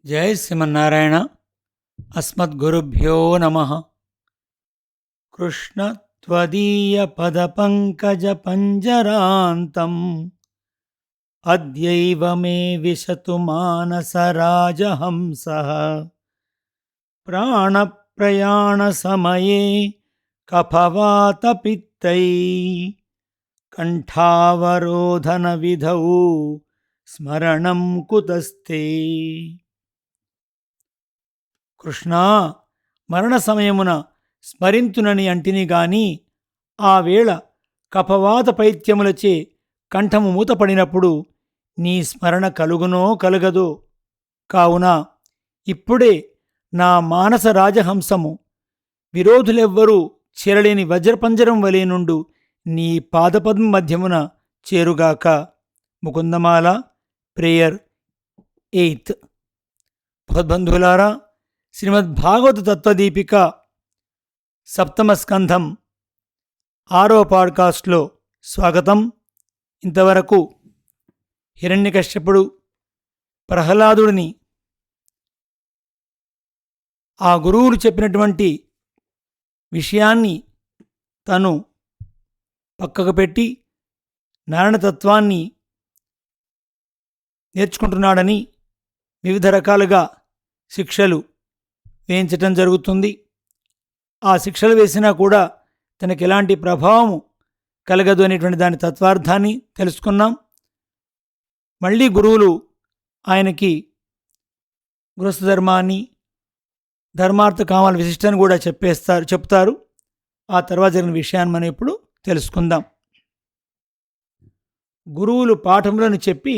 జై శ్రీమన్నారాయణ. అస్మద్గురుభ్యో నమ. కృష్ణ త్వదీయ పద పంకజ పంజరాంతం అద్యైవ మే విశతు మానస రాజహంస ప్రాణ ప్రయాణ సమయే కఫవాత పిత్తై కంఠావరోధన విధౌ స్మరణం కుతస్తే. కృష్ణా, మరణ సమయమున స్మరింతునని అంటిని గాని ఆ వేళ కఫవాత పైత్యములచే కంఠము మూతపడినప్పుడు నీ స్మరణ కలుగునో కలుగదో. కావున ఇప్పుడే నా మానస రాజహంసము విరోధులెవ్వరూ చేరలేని వజ్రపంజరం వలె నుండు నీ పాదపద్మ మధ్యమున చేరుగాక. ముకుందమాల ప్రేయర్ 8. భగవద్బంధువులారా, శ్రీమద్భాగవత తత్వదీపిక 7వ స్కంధం 6వ పాడ్కాస్ట్లో స్వాగతం. ఇంతవరకు హిరణ్యకశ్యపుడు ప్రహ్లాదుడిని ఆ గురువులు చెప్పినటువంటి విషయాన్ని తను పక్కకు పెట్టి నారాయణతత్వాన్ని నేర్చుకుంటున్నాడని వివిధ రకాలుగా శిక్షలు వేయించటం జరుగుతుంది. ఆ శిక్షలు వేసినా కూడా తనకి ఎలాంటి ప్రభావము కలగదు అనేటువంటి దాని తత్వార్థాన్ని తెలుసుకున్నాం. మళ్ళీ గురువులు ఆయనకి గృహస్థ ధర్మాన్ని, ధర్మార్థ కామాల విశిష్టాన్ని కూడా చెప్తారు. ఆ తర్వాత జరిగిన విషయాన్ని మనం ఇప్పుడు తెలుసుకుందాం. గురువులు పాఠములను చెప్పి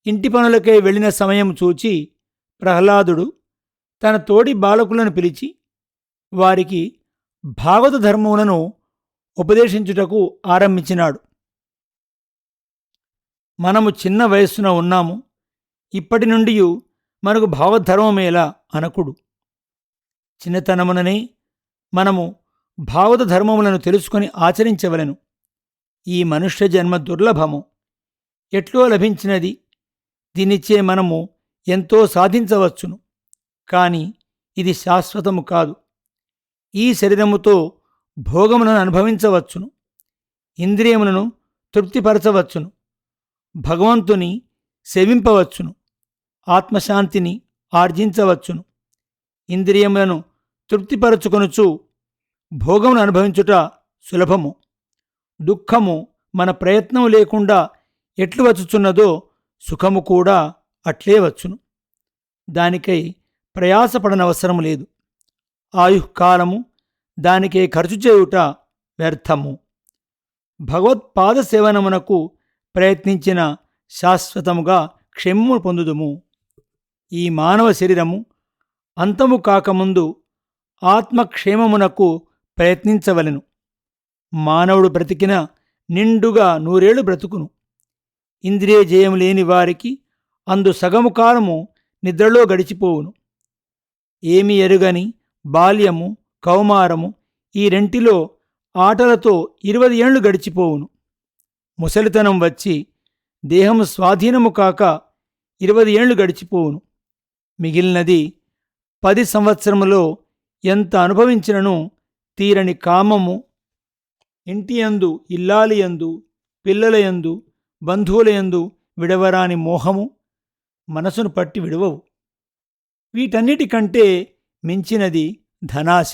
ఇంటి పనులకై వెళ్ళిన సమయం చూచి ప్రహ్లాదుడు తన తోడి బాలకులను పిలిచి వారికి భాగవత ధర్మములను ఉపదేశించుటకు ఆరంభించినాడు. మనము చిన్న వయస్సున ఉన్నాము, ఇప్పటి నుండి మనకు భావధర్మమేలా అనకుడు. చిన్నతనముననే మనము భాగవత ధర్మములను తెలుసుకొని ఆచరించవలెను. ఈ మనుష్య జన్మ దుర్లభము, ఎట్లో లభించినది. దీనిచ్చే మనము ఎంతో సాధించవచ్చును, కాని ఇది శాశ్వతము కాదు. ఈ శరీరముతో భోగములను అనుభవించవచ్చును, ఇంద్రియములను తృప్తిపరచవచ్చును, భగవంతుని సేవింపవచ్చును, ఆత్మశాంతిని ఆర్జించవచ్చును. ఇంద్రియములను తృప్తిపరచుకొనుచు భోగమును అనుభవించుట సులభము. దుఃఖము మన ప్రయత్నం లేకుండా ఎట్లు వచ్చుచున్నదో సుఖము కూడా అట్లే వచ్చును. దానికై ప్రయాసపడనవసరం లేదు. ఆయుఃకాలము దానికే ఖర్చు చేయుట వ్యర్థము. భగవత్పాద సేవనమునకు ప్రయత్నించిన శాశ్వతముగా క్షేమము పొందుదుము. ఈ మానవ శరీరము అంతము కాకముందు ఆత్మక్షేమమునకు ప్రయత్నించవలెను. మానవుడు బ్రతికిన నిండుగా 100 ఏళ్ళు బ్రతుకును. ఇంద్రియ జయం లేని వారికి అందు సగము కాలము నిద్రలో గడిచిపోవును. ఏమి ఎరుగని బాల్యము, కౌమారము ఈ రెంటిలో ఆటలతో 20 ఏళ్లు గడిచిపోవును. ముసలితనం వచ్చి దేహము స్వాధీనము కాక 20 ఏళ్లు గడిచిపోవును. మిగిలినది 10 సంవత్సరములో ఎంత అనుభవించినను తీరని కామము, ఇంటియందు, ఇల్లాలియందు, పిల్లలయందు, బంధువులయందు విడవరాని మోహము మనసును పట్టి విడవవు. వీటన్నిటికంటే మించినది ధనాశ.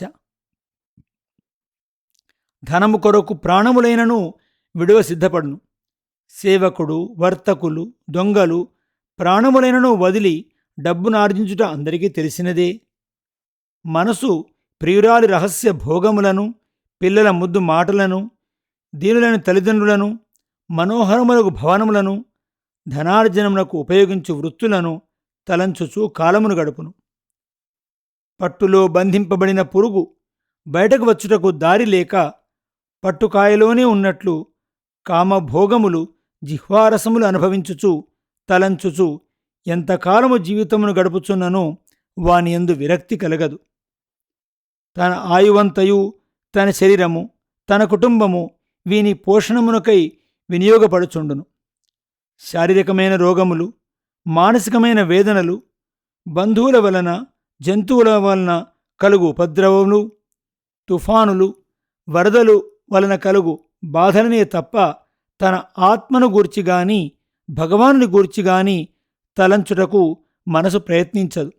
ధనము కొరకు ప్రాణములైనను విడువ సిద్ధపడును. సేవకుడు, వర్తకులు, దొంగలు ప్రాణములైనను వదిలి డబ్బును ఆర్జించుట అందరికీ తెలిసినదే. మనసు ప్రియురాలి రహస్య భోగములను, పిల్లల ముద్దు మాటలను, దీనులైన తల్లిదండ్రులను, మనోహరములకు భవనములను, ధనార్జనమునకు ఉపయోగించు వృత్తులను తలంచుచూ కాలమును గడుపును. పట్టులో బంధింపబడిన పురుగు బయటకు వచ్చుటకు దారి లేక పట్టుకాయలోనే ఉన్నట్లు కామభోగములు జిహ్వారసములు అనుభవించుచు తలంచుచు ఎంతకాలము జీవితమును గడుపుచున్ననో వాని యందు విరక్తి కలగదు. తన ఆయువంతయు, తన శరీరము, తన కుటుంబము వీని పోషణమునకై వినియోగపడుచుండును. శారీరకమైన రోగములు, మానసికమైన వేదనలు, బంధువుల వలన, జంతువుల వలన కలుగు ఉపద్రవములు, తుఫానులు, వరదలు వలన కలుగు బాధలనే తప్ప తన ఆత్మను గూర్చిగాని భగవానుని గూర్చిగాని తలంచుటకు మనసు ప్రయత్నించదు.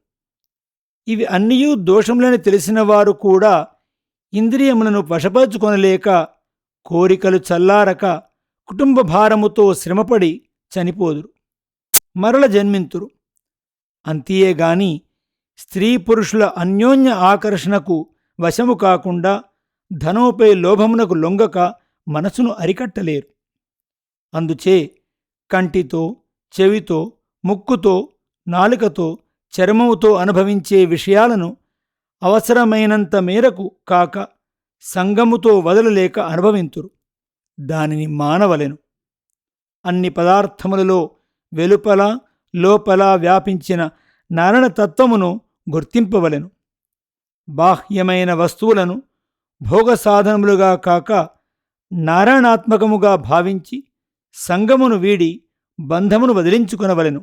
ఇవి అన్నీయూ దోషములని తెలిసిన వారు కూడా ఇంద్రియములను వశపరుచుకొనలేక, కోరికలు చల్లారక కుటుంబ భారముతో శ్రమపడి చనిపోదురు, మరల జన్మింతురు. అంతియేగాని స్త్రీ పురుషుల అన్యోన్య ఆకర్షణకు వశము కాకుండా, ధనముపై లోభమునకు లొంగక మనసును అరికట్టలేరు. అందుచే కంటితో, చెవితో, ముక్కుతో, నాలుకతో, చర్మముతో అనుభవించే విషయాలను అవసరమైనంత మేరకు కాక సంగముతో వదలలేక అనుభవింతురు. దానిని మానవలెను. అన్ని పదార్థములలో వెలుపల లోపల వ్యాపించిన నారాయణ తత్వమును గుర్తింపవలెను. బాహ్యమైన వస్తువులను భోగసాధనములుగా కాక నారాయణాత్మకముగా భావించి సంగమును వీడి బంధమును వదిలించుకొనవలెను.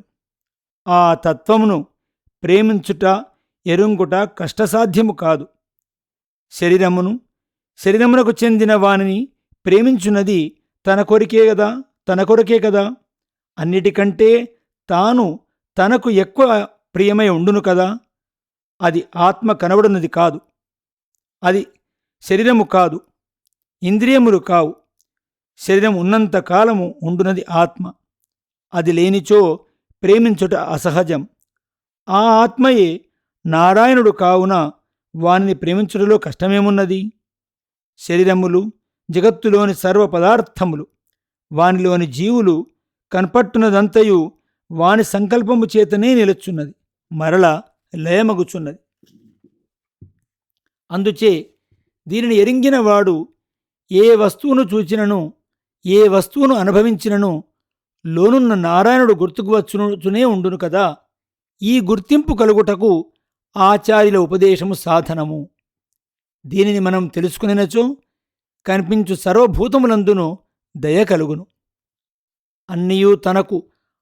ఆ తత్వమును ప్రేమించుట, ఎరుంగుట కష్టసాధ్యము కాదు. శరీరమునకు చెందిన వానిని ప్రేమించున్నది తన కొరకే కదా. అన్నిటికంటే తాను తనకు ఎక్కువ ప్రియమై ఉండును కదా. అది ఆత్మ కనబడున్నది కాదు. అది శరీరము కాదు, ఇంద్రియములు కావు. శరీరం ఉన్నంత కాలము ఉండునది ఆత్మ. అది లేనిచో ప్రేమించుట అసహజం. ఆ ఆత్మయే నారాయణుడు కావున వానిని ప్రేమించుటలో కష్టమేమున్నది? శరీరములు, జగత్తులోని సర్వ పదార్థములు, వానిలోని జీవులు కనపట్టున్నదంతయు వాని సంకల్పము చేతనే నిలుచున్నది, మరల లయమగుచున్నది. అందుచే దీనిని ఎరింగినవాడు ఏ వస్తువును చూచినను, ఏ వస్తువును అనుభవించినను లోనున్న నారాయణుడు గుర్తుకు వచ్చునే ఉండును కదా. ఈ గుర్తింపు కలుగుటకు ఆచార్యుల ఉపదేశము సాధనము. దీనిని మనం తెలుసుకునినచో కనిపించు సర్వభూతములందును దయ కలుగును. అన్నియూ తనకు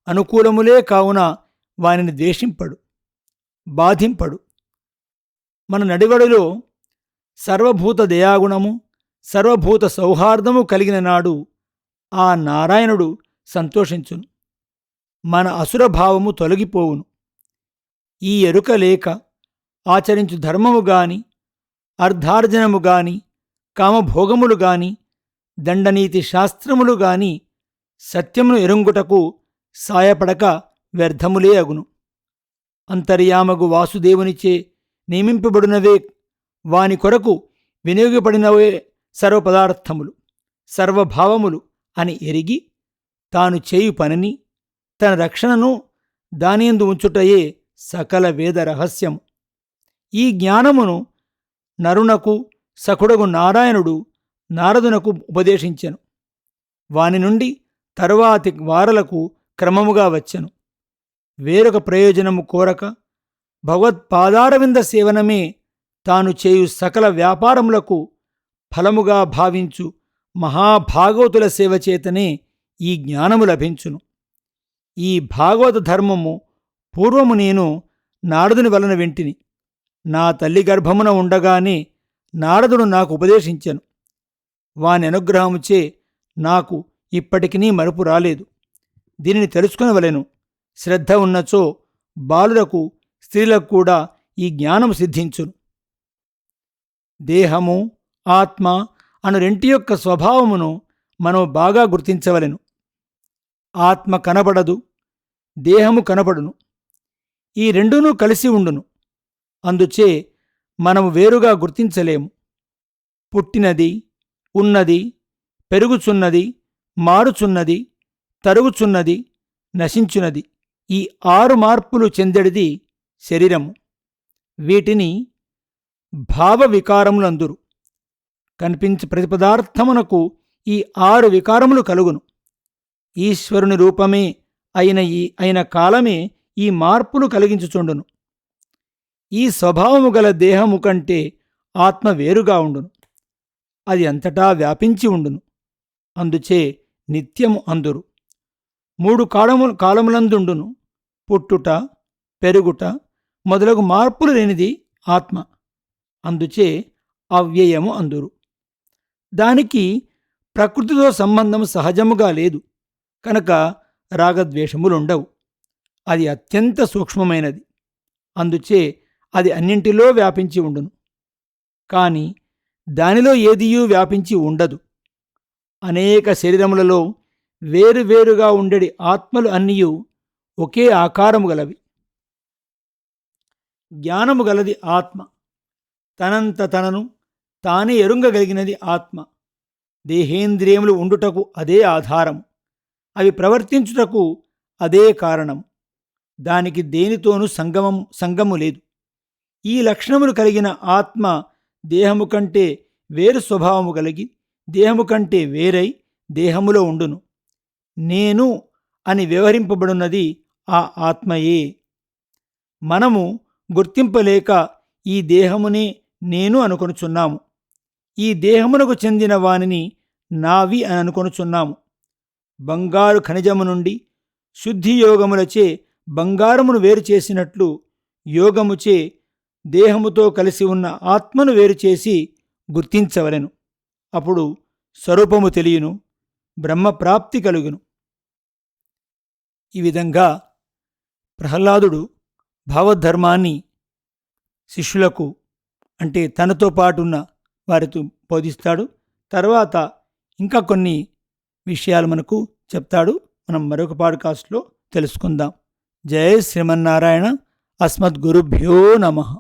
అనుకూలములే కావున వానిని ద్వేషింపడు, బాధింపడు. మన నడివడిలో సర్వభూత దయాగుణము, సర్వభూత సౌహార్దము కలిగిన నాడు ఆ నారాయణుడు సంతోషించును. మన అసురభావము తొలగిపోవును. ఈ ఎరుక లేక ఆచరించు ధర్మము గాని, అర్ధార్జనము గాని, కామభోగములు గాని, దండనీతి శాస్త్రములు గాని సత్యమును ఎరుంగుటకు సాయపడక వ్యర్థములే అగును. అంతర్యామగు వాసుదేవునిచే నియమింపబడినవే, వాని కొరకు వినియోగపడినవే సర్వపదార్థములు, సర్వభావములు అని ఎరిగి తాను చేయు పనిని, తన రక్షణను దానియందు ఉంచుటయే సకల వేద రహస్యము. ఈ జ్ఞానమును నరునకు సఖుడగు నారాయణుడు నారదునకు ఉపదేశించెను. వాని నుండి తరువాతి వారలకు క్రమముగా వచ్చెను. వేరొక ప్రయోజనము కోరక భగవత్పాదారవింద సేవనమే తాను చేయు సకల వ్యాపారములకు ఫలముగా భావించు మహాభాగవతుల సేవ చేతనే ఈ జ్ఞానము లభించును. ఈ భాగవత ధర్మము పూర్వము నేను నారదుని వలన వింటిని. నా తల్లి గర్భమున ఉండగానే నారదుడు నాకు ఉపదేశించెను. వాని అనుగ్రహముచే నాకు ఇప్పటికినీ మరుపు రాలేదు. దీనిని తెలుసుకొనవలెను. శ్రద్ధ ఉన్నచో బాలులకు, స్త్రీలకు కూడా ఈ జ్ఞానము సిద్ధించును. దేహము, ఆత్మ అను రెంటి యొక్క స్వభావమును మనం బాగా గుర్తించవలెను. ఆత్మ కనబడదు, దేహము కనబడును. ఈ రెండునూ కలిసి ఉండును. అందుచే మనము వేరుగా గుర్తించలేము. పుట్టినది, ఉన్నది, పెరుగుచున్నది, మారుచున్నది, తరుగుచున్నది, నశించున్నది, ఈ 6 మార్పులు చెందెడిది శరీరము. వీటిని భావ వికారములందురు. కనిపించే ప్రతి పదార్థమునకు ఈ 6 వికారములు కలుగును. ఈశ్వరుని రూపమే అయిన కాలమే ఈ మార్పులు కలిగించుచుండును. ఈ స్వభావము గల దేహము కంటే ఆత్మ వేరుగా ఉండును. అది అంతటా వ్యాపించి ఉండును. అందుచే నిత్యము అందురు. 3 కాలములందుండును: పుట్టుట, పెరుగుట, మొదలగు మార్పులు లేనిది ఆత్మ. అందుచే అవ్యయము అందురు. దానికి ప్రకృతితో సంబంధం సహజముగా లేదు కనుక రాగద్వేషములుండవు. అది అత్యంత సూక్ష్మమైనది. అందుచే అది అన్నింటిలో వ్యాపించి ఉండును. కాని దానిలో ఏదియూ వ్యాపించి ఉండదు. అనేక శరీరములలో వేరువేరుగా ఉండెడి ఆత్మలు అన్నియు ఒకే ఆకారము గలవి. జ్ఞానము గలది ఆత్మ. తనంత తనను తానే ఎరుంగగలిగినది ఆత్మ. దేహేంద్రియములు ఉండుటకు అదే ఆధారము. అవి ప్రవర్తించుటకు అదే కారణము. దానికి దేనితోనూ సంగము లేదు. ఈ లక్షణములు కలిగిన ఆత్మ దేహము కంటే వేరు స్వభావము కలిగి దేహము కంటే వేరై దేహములో ఉండును. నేను అని వ్యవహరింపబడినది ఆ ఆత్మయే. మనము గుర్తింపలేక ఈ దేహమునే నేను అనుకొనుచున్నాము. ఈ దేహమునకు చెందిన వానిని నావి అని అనుకొనుచున్నాము. బంగారు ఖనిజము నుండి శుద్ధి యోగములచే బంగారమును వేరు చేసినట్లు యోగముచే దేహముతో కలిసి ఉన్న ఆత్మను వేరుచేసి గుర్తించవలెను. అప్పుడు స్వరూపము తెలియను, బ్రహ్మప్రాప్తి కలుగును. ఈ విధంగా ప్రహ్లాదుడు భావధర్మాన్ని శిష్యులకు అంటే తనతో పాటున్న వారితో బోధిస్తాడు. తర్వాత ఇంకా కొన్ని విషయాలు మనకు చెప్తాడు. మనం మరొక పాడ్కాస్ట్లో తెలుసుకుందాం. జై శ్రీమన్నారాయణ. అస్మద్గురుభ్యో నమః.